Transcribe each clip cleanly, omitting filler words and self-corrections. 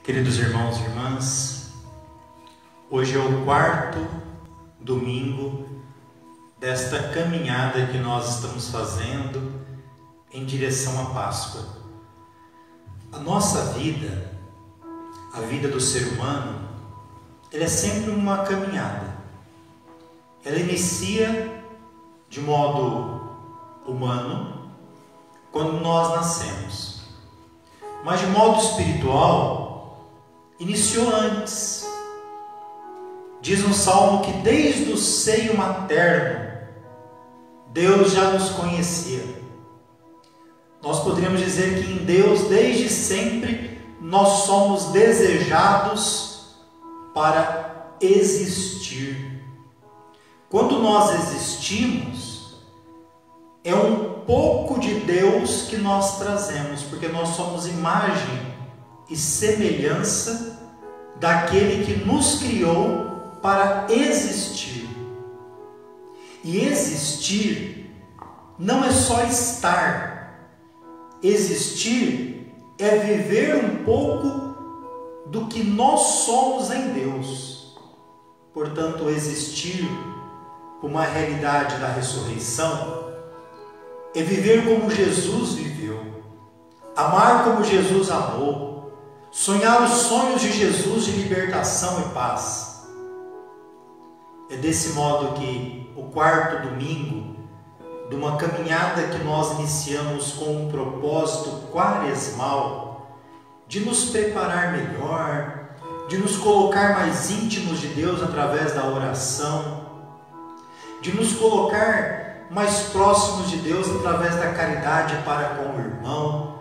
Queridos irmãos e irmãs, hoje é o quarto domingo desta caminhada que nós estamos fazendo em direção à Páscoa. A nossa vida, a vida do ser humano, ela é sempre uma caminhada. Ela inicia de modo humano quando nós nascemos, mas de modo espiritual iniciou antes. Diz um salmo que desde o seio materno Deus já nos conhecia. Nós poderíamos dizer que em Deus desde sempre nós somos desejados para existir. Quando nós existimos, é um pouco de Deus que nós trazemos, porque nós somos imagem e semelhança daquele que nos criou para existir. E existir não é só estar. Existir é viver um pouco do que nós somos em Deus. Portanto, existir uma realidade da ressurreição é viver como Jesus viveu, amar como Jesus amou, sonhar os sonhos de Jesus de libertação e paz. É desse modo que o quarto domingo de uma caminhada que nós iniciamos com um propósito quaresmal de nos preparar melhor, de nos colocar mais íntimos de Deus através da oração, de nos colocar mais próximos de Deus através da caridade para com o irmão,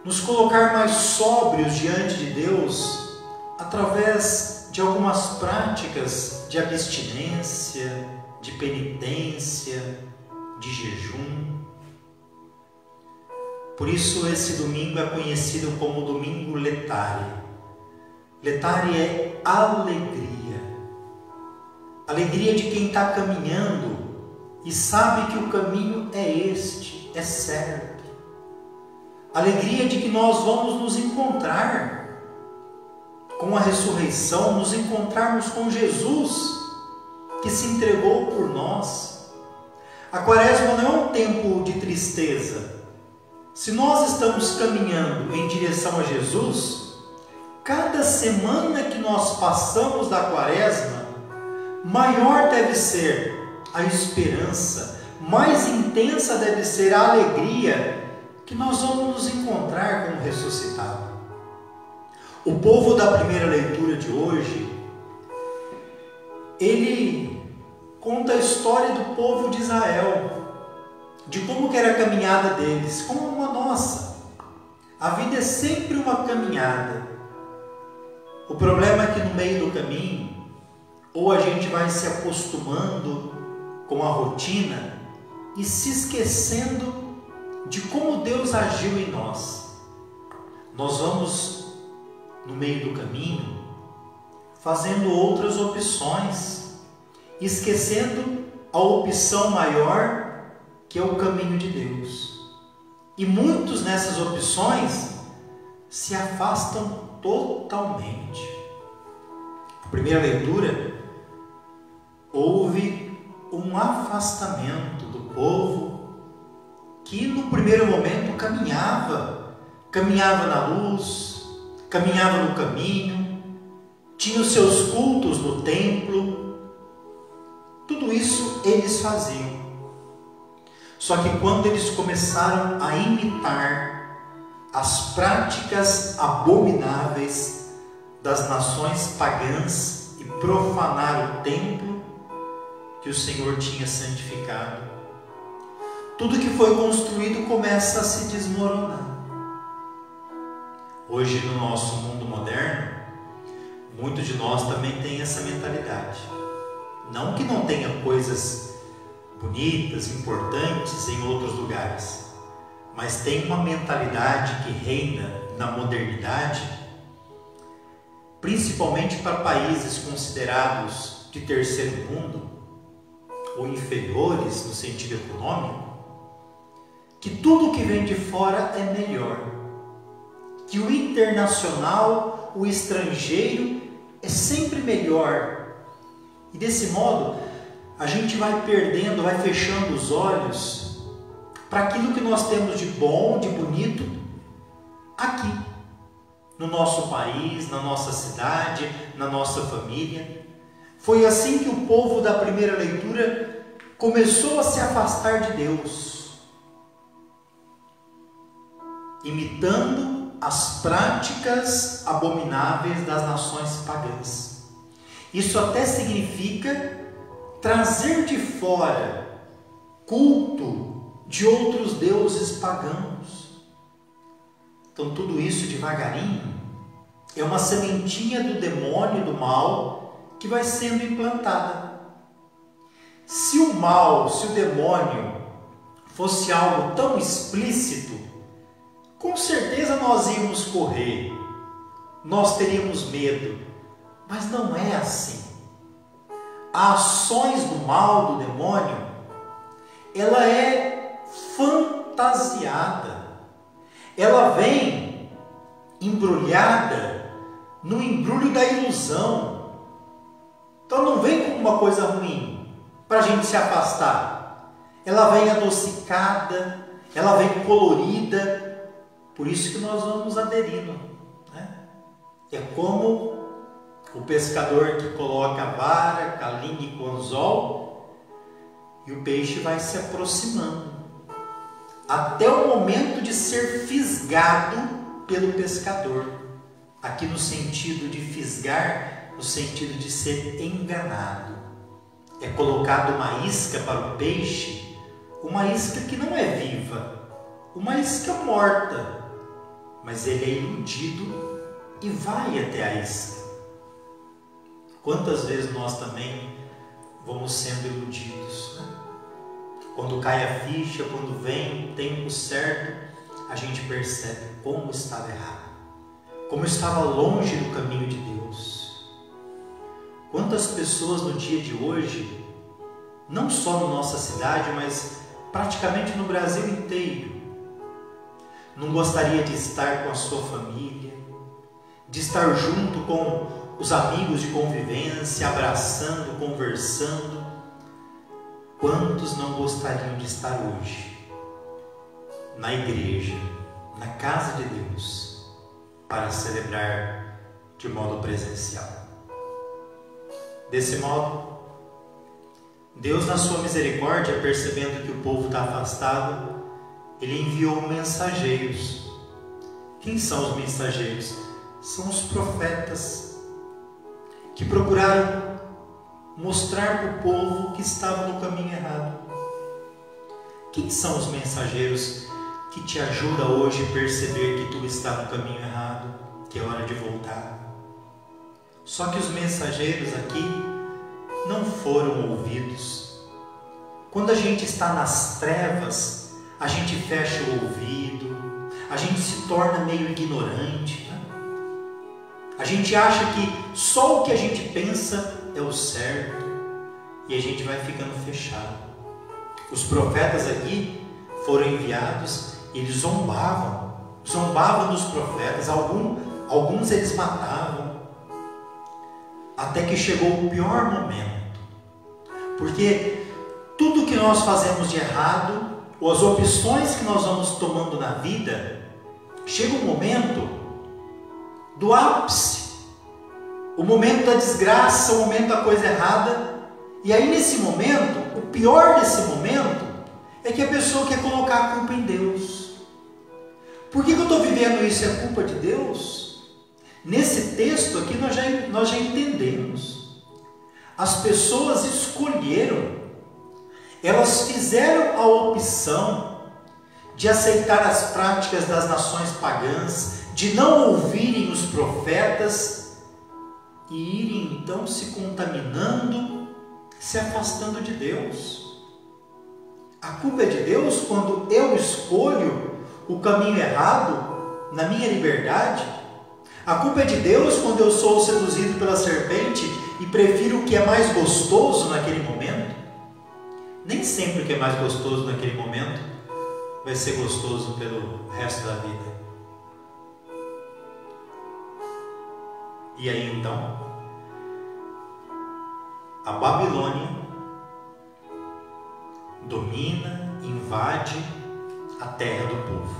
nos colocar mais sóbrios diante de Deus através de algumas práticas de abstinência, de penitência, de jejum. Por isso esse domingo é conhecido como domingo Letare. Letare é alegria. Alegria de quem está caminhando e sabe que o caminho é este, é certo. Alegria de que nós vamos nos encontrar com a ressurreição, nos encontrarmos com Jesus que se entregou por nós. A quaresma não é um tempo de tristeza. Se nós estamos caminhando em direção a Jesus, cada semana que nós passamos da quaresma, maior deve ser a esperança, mais intensa deve ser a alegria que nós vamos nos encontrar com o ressuscitado. O povo da primeira leitura de hoje, ele conta a história do povo de Israel, de como que era a caminhada deles, como a nossa. A vida é sempre uma caminhada. O problema é que no meio do caminho, ou a gente vai se acostumando com a rotina e se esquecendo de como Deus agiu em nós. Nós vamos, no meio do caminho, fazendo outras opções, esquecendo a opção maior, que é o caminho de Deus. E muitos nessas opções se afastam totalmente. A primeira leitura, houve um afastamento do povo que no primeiro momento caminhava na luz, caminhava no caminho, tinha os seus cultos no templo, tudo isso eles faziam. Só que quando eles começaram a imitar as práticas abomináveis das nações pagãs e profanar o templo que o Senhor tinha santificado, tudo que foi construído começa a se desmoronar. Hoje, no nosso mundo moderno, muitos de nós também têm essa mentalidade. Não que não tenha coisas bonitas, importantes em outros lugares, mas tem uma mentalidade que reina na modernidade, principalmente para países considerados de terceiro mundo ou inferiores no sentido econômico, que tudo que vem de fora é melhor. que o internacional, o estrangeiro, é sempre melhor. E desse modo, a gente vai perdendo, vai fechando os olhos para aquilo que nós temos de bom, de bonito, aqui, no nosso país, na nossa cidade, na nossa família. Foi assim que o povo da primeira leitura começou a se afastar de Deus, imitando as práticas abomináveis das nações pagãs. Isso até significa trazer de fora culto de outros deuses pagãos. Então tudo isso devagarinho é uma sementinha do demônio, do mal, que vai sendo implantada. Se o mal, se o demônio fosse algo tão explícito, com certeza nós íamos correr, nós teríamos medo, mas não é assim. As ações do mal, do demônio, ela é fantasiada, ela vem embrulhada no embrulho da ilusão. Então não vem como uma coisa ruim para a gente se afastar, ela vem adocicada, ela vem colorida. Por isso que nós vamos aderindo, né? É como o pescador que coloca a vara, calinha e com anzol, e o peixe vai se aproximando, até o momento de ser fisgado pelo pescador. Aqui no sentido de fisgar, no sentido de ser enganado. É colocado uma isca para o peixe, uma isca que não é viva, uma isca morta, mas ele é iludido e vai até a isca. Quantas vezes nós também vamos sendo iludidos, né? Quando cai a ficha, quando vem o tempo certo, a gente percebe como estava errado, como estava longe do caminho de Deus. Quantas pessoas no dia de hoje, não só na nossa cidade, mas praticamente no Brasil inteiro, não gostaria de estar com a sua família, de estar junto com os amigos de convivência, abraçando, conversando. Quantos não gostariam de estar hoje na igreja, na casa de Deus, para celebrar de modo presencial? Desse modo, Deus, na sua misericórdia, percebendo que o povo está afastado, Ele enviou mensageiros. Quem são os mensageiros? São os profetas, que procuraram mostrar para o povo que estava no caminho errado. Quem são os mensageiros que te ajudam hoje a perceber que tu está no caminho errado, que é hora de voltar? Só que os mensageiros aqui não foram ouvidos. Quando a gente está nas trevas, a gente fecha o ouvido, a gente se torna meio ignorante, né? A gente acha que só o que a gente pensa é o certo e a gente vai ficando fechado. Os profetas aqui foram enviados e eles zombavam dos profetas, alguns eles matavam, até que chegou o pior momento, porque tudo que nós fazemos de errado, ou as opções que nós vamos tomando na vida, chega um momento do ápice, o momento da desgraça, o momento da coisa errada. E aí nesse momento, o pior desse momento é que a pessoa quer colocar a culpa em Deus. Por que eu estou vivendo isso? É culpa de Deus? Nesse texto aqui nós já entendemos. As pessoas escolheram, elas fizeram a opção de aceitar as práticas das nações pagãs, de não ouvirem os profetas e irem então se contaminando, se afastando de Deus. A culpa é de Deus quando eu escolho o caminho errado na minha liberdade? A culpa é de Deus quando eu sou seduzido pela serpente e prefiro o que é mais gostoso naquele momento? Nem sempre o que é mais gostoso naquele momento vai ser gostoso pelo resto da vida. E aí então, a Babilônia domina, invade a terra do povo.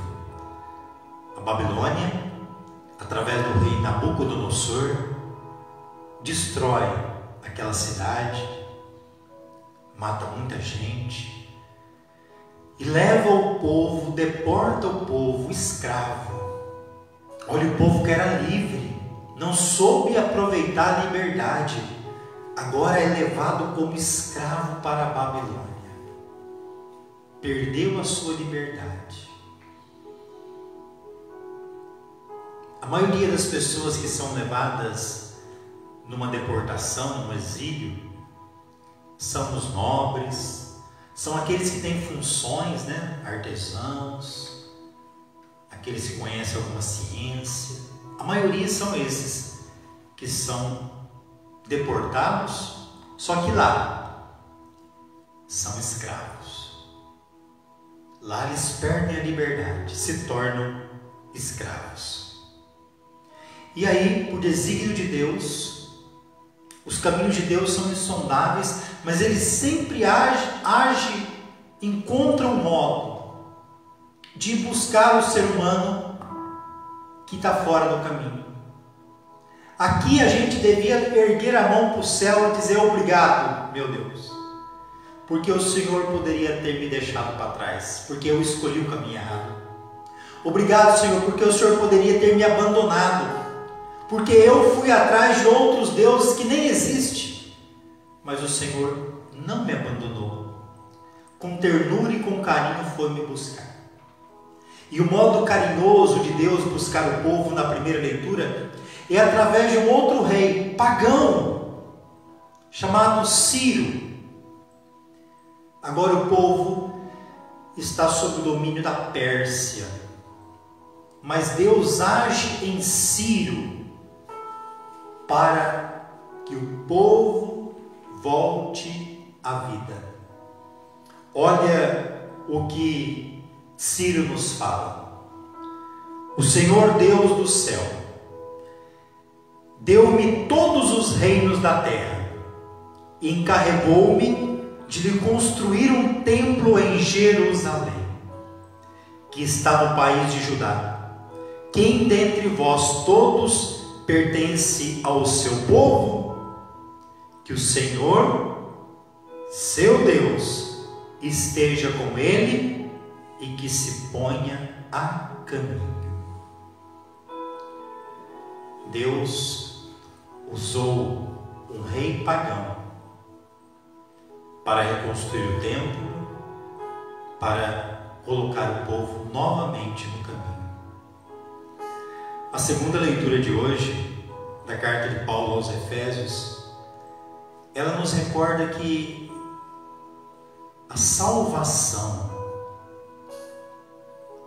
A Babilônia, através do rei Nabucodonosor, destrói aquela cidade, mata muita gente e leva o povo, deporta o povo escravo. Olha, o povo que era livre, não soube aproveitar a liberdade, agora é levado como escravo para a Babilônia. Perdeu a sua liberdade. A maioria das pessoas que são levadas numa deportação, num exílio, são os nobres, são aqueles que têm funções, artesãos, aqueles que conhecem alguma ciência. A maioria são esses que são deportados, só que lá são escravos. Lá eles perdem a liberdade, se tornam escravos. E aí, por desígnio de Deus, os caminhos de Deus são insondáveis, mas ele sempre encontra um modo de buscar o ser humano que está fora do caminho. Aqui a gente devia erguer a mão para o céu e dizer: obrigado, meu Deus, porque o Senhor poderia ter me deixado para trás, porque eu escolhi o caminho errado. Obrigado, Senhor, porque o Senhor poderia ter me abandonado, porque eu fui atrás de outros deuses que nem existem, mas o Senhor não me abandonou. Com ternura e com carinho foi me buscar. E o modo carinhoso de Deus buscar o povo na primeira leitura é através de um outro rei pagão chamado Ciro. Agora o povo está sob o domínio da Pérsia, mas Deus age em Ciro para que o povo volte à vida. Olha o que Ciro nos fala: o Senhor Deus do céu deu-me todos os reinos da terra e encarregou-me de lhe construir um templo em Jerusalém, que está no país de Judá. Quem dentre vós todos pertence ao seu povo? Que o Senhor, seu Deus, esteja com ele e que se ponha a caminho. Deus usou um rei pagão para reconstruir o templo, para colocar o povo novamente no caminho. A segunda leitura de hoje, da carta de Paulo aos Efésios, ela nos recorda que a salvação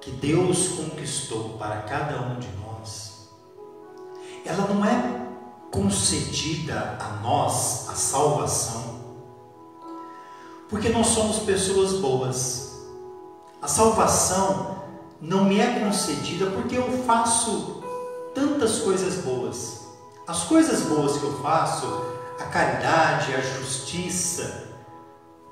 que Deus conquistou para cada um de nós, ela não é concedida a nós, a salvação, porque nós somos pessoas boas. A salvação não me é concedida porque eu faço tantas coisas boas. As coisas boas que eu faço, a caridade, a justiça,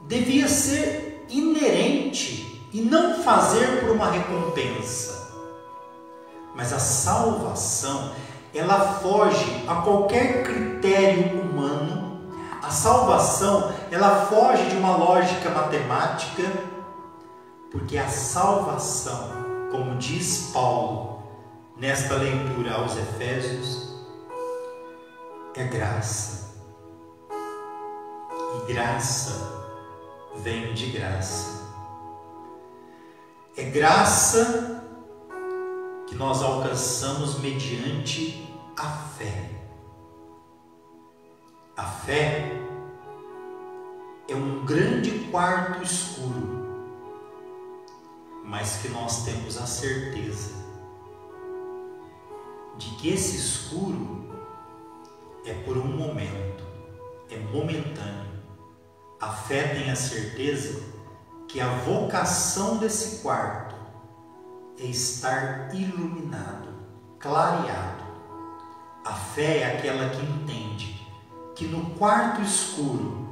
devia ser inerente e não fazer por uma recompensa. Mas a salvação, ela foge a qualquer critério humano. A salvação, ela foge de uma lógica matemática, porque a salvação, como diz Paulo nesta leitura aos Efésios, é graça. E graça vem de graça. É graça que nós alcançamos mediante a fé. A fé é um grande quarto escuro, mas que nós temos a certeza de que esse escuro é por um momento, é momentâneo. A fé tem a certeza que a vocação desse quarto é estar iluminado, clareado. A A fé é aquela que entende que no quarto escuro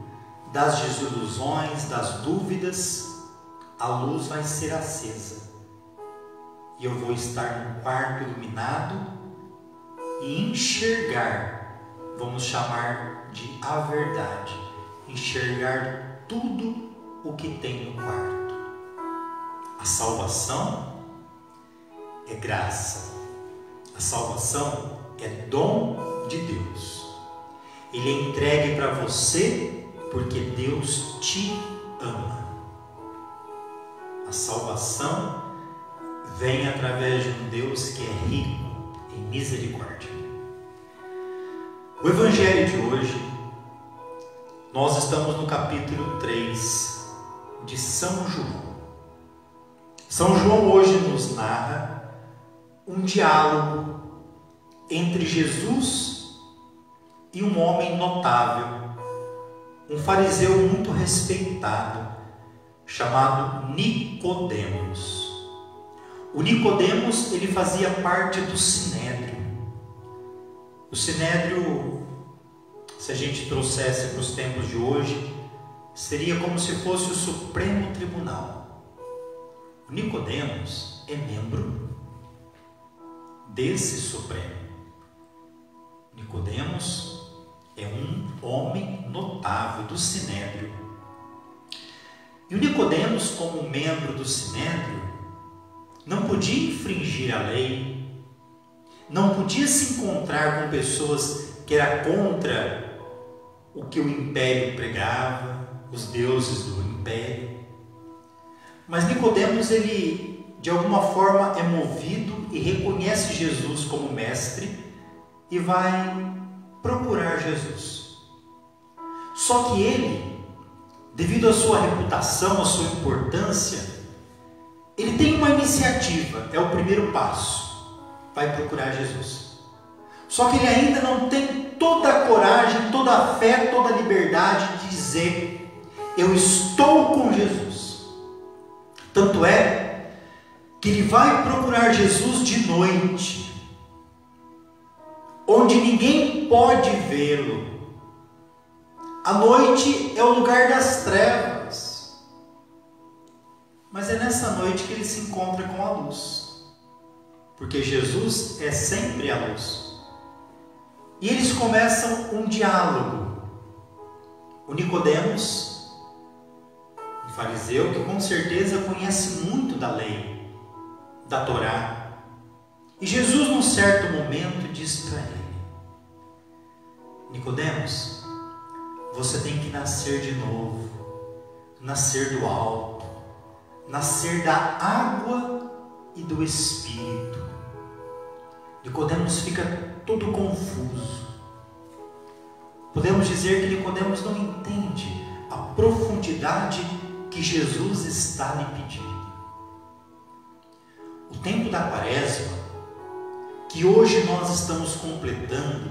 das desilusões, das dúvidas, a luz vai ser acesa. E eu vou estar num quarto iluminado e enxergar, vamos chamar de a verdade, enxergar tudo o que tem no quarto. A salvação é graça. A salvação é dom de Deus. Ele é entregue para você porque Deus te ama. A salvação vem através de um Deus que é rico em misericórdia. O Evangelho de hoje, nós estamos no capítulo 3 de São João. São João hoje nos narra um diálogo entre Jesus e um homem notável, um fariseu muito respeitado, chamado Nicodemos. O Nicodemos, ele fazia parte do Sinédrio. O Sinédrio, se a gente trouxesse para os tempos de hoje, seria como se fosse o Supremo Tribunal. O Nicodemos é membro desse Supremo. Nicodemos é um homem notável do Sinédrio. E o Nicodemos, como membro do Sinédrio, não podia infringir a lei, não podia se encontrar com pessoas que eram contra o que o império pregava, os deuses do império. Mas Nicodemos, ele de alguma forma é movido e reconhece Jesus como mestre e vai procurar Jesus. Só que ele, devido à sua reputação, à sua importância, ele tem uma iniciativa, é o primeiro passo, vai procurar Jesus. Só que ele ainda não tem toda a coragem, toda a fé, toda a liberdade de dizer: eu estou com Jesus. Tanto é que ele vai procurar Jesus de noite, onde ninguém pode vê-lo. A noite é o lugar das trevas. Mas é nessa noite que ele se encontra com a luz, porque Jesus é sempre a luz. E eles começam um diálogo. O Nicodemos, um fariseu que com certeza conhece muito da lei, da Torá. E Jesus, num certo momento, diz para ele: Nicodemos, você tem que nascer de novo, nascer do alto, nascer da água e do Espírito. Nicodemos fica todo confuso. Podemos dizer que Nicodemos não entende a profundidade que Jesus está lhe pedindo. O tempo da Quaresma, que hoje nós estamos completando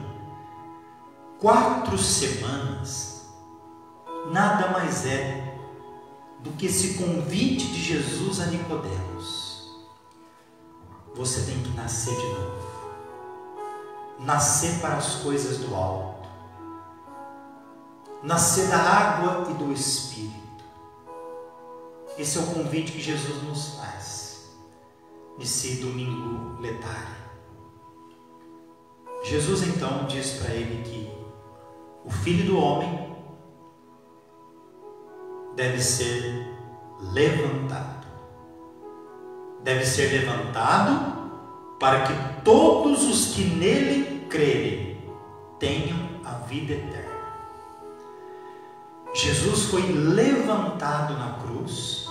4 semanas, nada mais é do que esse convite de Jesus a Nicodemos. Você tem que nascer de novo, nascer para as coisas do alto, nascer da água e do Espírito. Esse é o convite que Jesus nos faz nesse domingo letário. Jesus então diz para ele que o Filho do Homem deve ser levantado. Deve ser levantado para que todos os que nele crerem tenham a vida eterna. Jesus foi levantado na cruz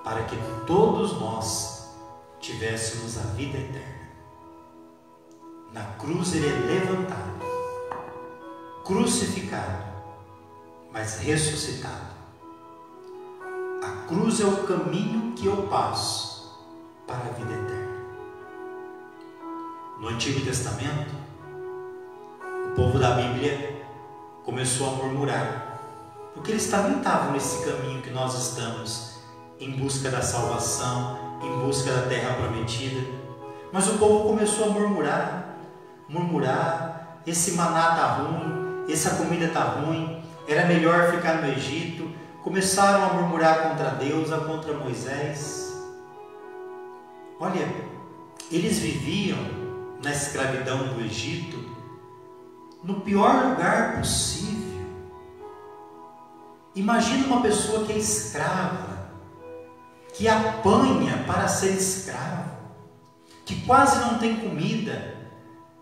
para que todos nós tivéssemos a vida eterna. Na cruz ele é levantado, crucificado, mas ressuscitado. A cruz é o caminho que eu passo para a vida eterna. No Antigo Testamento, o povo da Bíblia começou a murmurar, porque eles também estavam nesse caminho que nós estamos, em busca da salvação, em busca da terra prometida. Mas o povo começou a murmurar: murmurar: esse maná está ruim, essa comida está ruim, era melhor ficar no Egito. Começaram a murmurar contra Deus, contra Moisés. Olha, eles viviam na escravidão do Egito no pior lugar possível. Imagina uma pessoa que é escrava, que apanha para ser escravo, que quase não tem comida.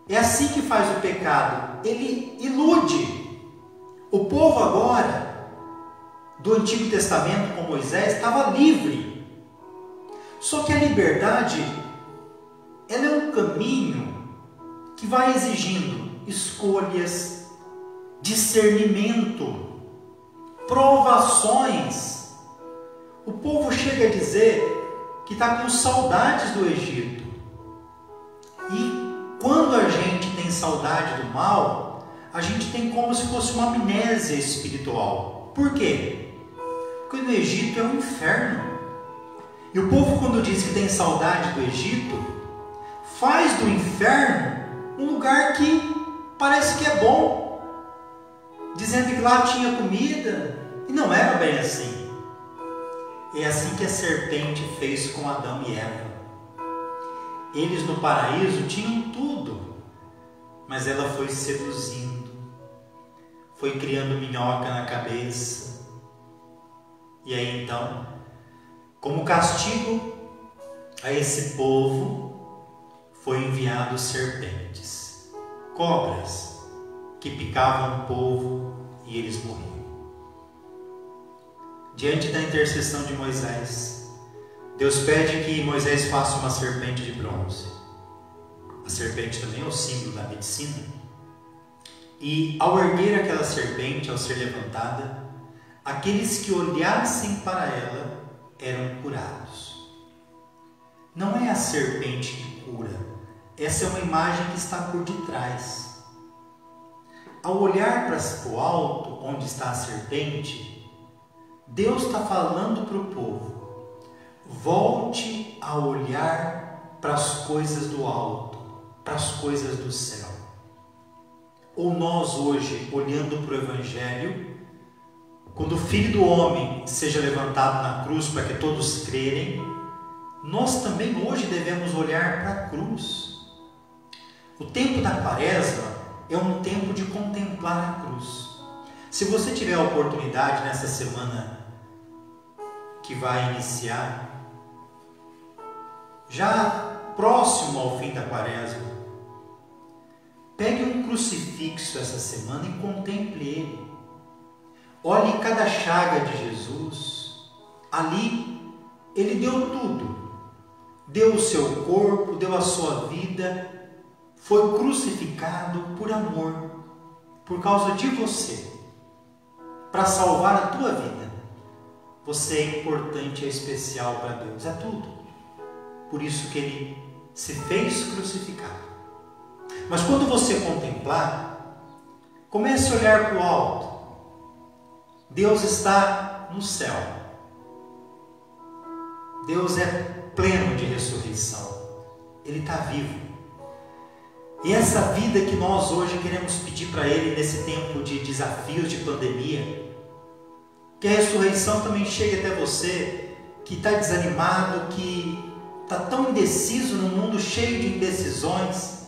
É assim que faz o pecado, ele ilude. O povo agora, do Antigo Testamento com Moisés, estava livre. Só que a liberdade, ela é um caminho que vai exigindo escolhas, discernimento, provações. O povo chega a dizer que está com saudades do Egito. E quando a gente tem saudade do mal, a gente tem como se fosse uma amnésia espiritual. Por quê? Porque no Egito é um inferno. E o povo, quando diz que tem saudade do Egito, faz do inferno um lugar que parece que é bom, dizendo que lá tinha comida, e não era bem assim. É assim que a serpente fez com Adão e Eva. Eles no paraíso tinham tudo, mas ela foi seduzindo, foi criando minhoca na cabeça. E aí então, como castigo a esse povo, foi enviado serpentes, cobras, que picavam o povo e eles morriam. Diante da intercessão de Moisés, Deus pede que Moisés faça uma serpente de bronze. A serpente também é o símbolo da medicina. E ao erguer aquela serpente, ao ser levantada, aqueles que olhassem para ela eram curados. Não é a serpente que cura, essa é uma imagem que está por detrás. Ao olhar para o alto, onde está a serpente, Deus está falando para o povo: volte a olhar para as coisas do alto, para as coisas do céu. Ou nós hoje, olhando para o Evangelho, quando o Filho do Homem seja levantado na cruz para que todos crerem, nós também hoje devemos olhar para a cruz. O tempo da Quaresma é um tempo de contemplar a cruz. Se você tiver a oportunidade nessa semana que vai iniciar, já próximo ao fim da Quaresma, pegue um crucifixo essa semana e contemple ele. Olhe cada chaga de Jesus. Ali ele deu tudo. Deu o seu corpo, deu a sua vida, foi crucificado por amor, por causa de você, para salvar a tua vida. Você é importante, é especial para Deus, é tudo. Por isso que ele se fez crucificado. Mas quando você contemplar, comece a olhar para o alto. Deus está no céu. Deus é pleno de ressurreição. Ele está vivo. E essa vida que nós hoje queremos pedir para Ele nesse tempo de desafios, de pandemia, que a ressurreição também chegue até você, que está desanimado, que está tão indeciso num mundo cheio de indecisões,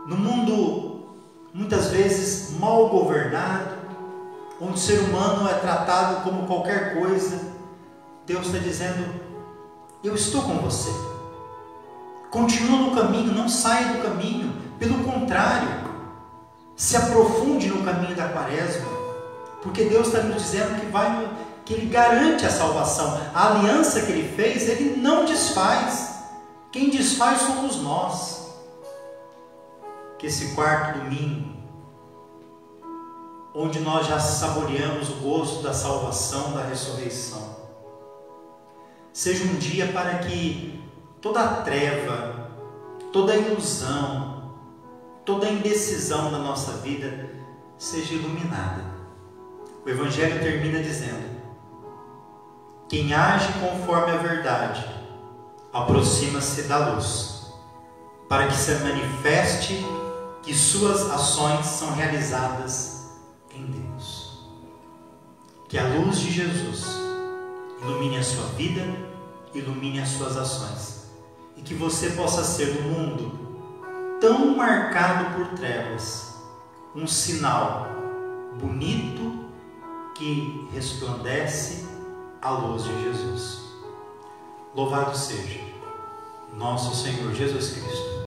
num mundo muitas vezes mal governado, onde o ser humano é tratado como qualquer coisa. Deus está dizendo: eu estou com você. Continua no caminho, não saia do caminho. Pelo contrário, se aprofunde no caminho da Quaresma, porque Deus está nos dizendo que Ele garante a salvação. A aliança que Ele fez, Ele não desfaz. Quem desfaz somos nós. Que esse quarto domingo, onde nós já saboreamos o gosto da salvação, da ressurreição, seja um dia para que toda a treva, toda a ilusão, toda a indecisão da nossa vida seja iluminada. O Evangelho termina dizendo: quem age conforme a verdade aproxima-se da luz, para que se manifeste que suas ações são realizadas em Deus. Que a luz de Jesus ilumine a sua vida, ilumine as suas ações, e que você possa ser no mundo tão marcado por trevas, um sinal bonito que resplandece a luz de Jesus. Louvado seja nosso Senhor Jesus Cristo.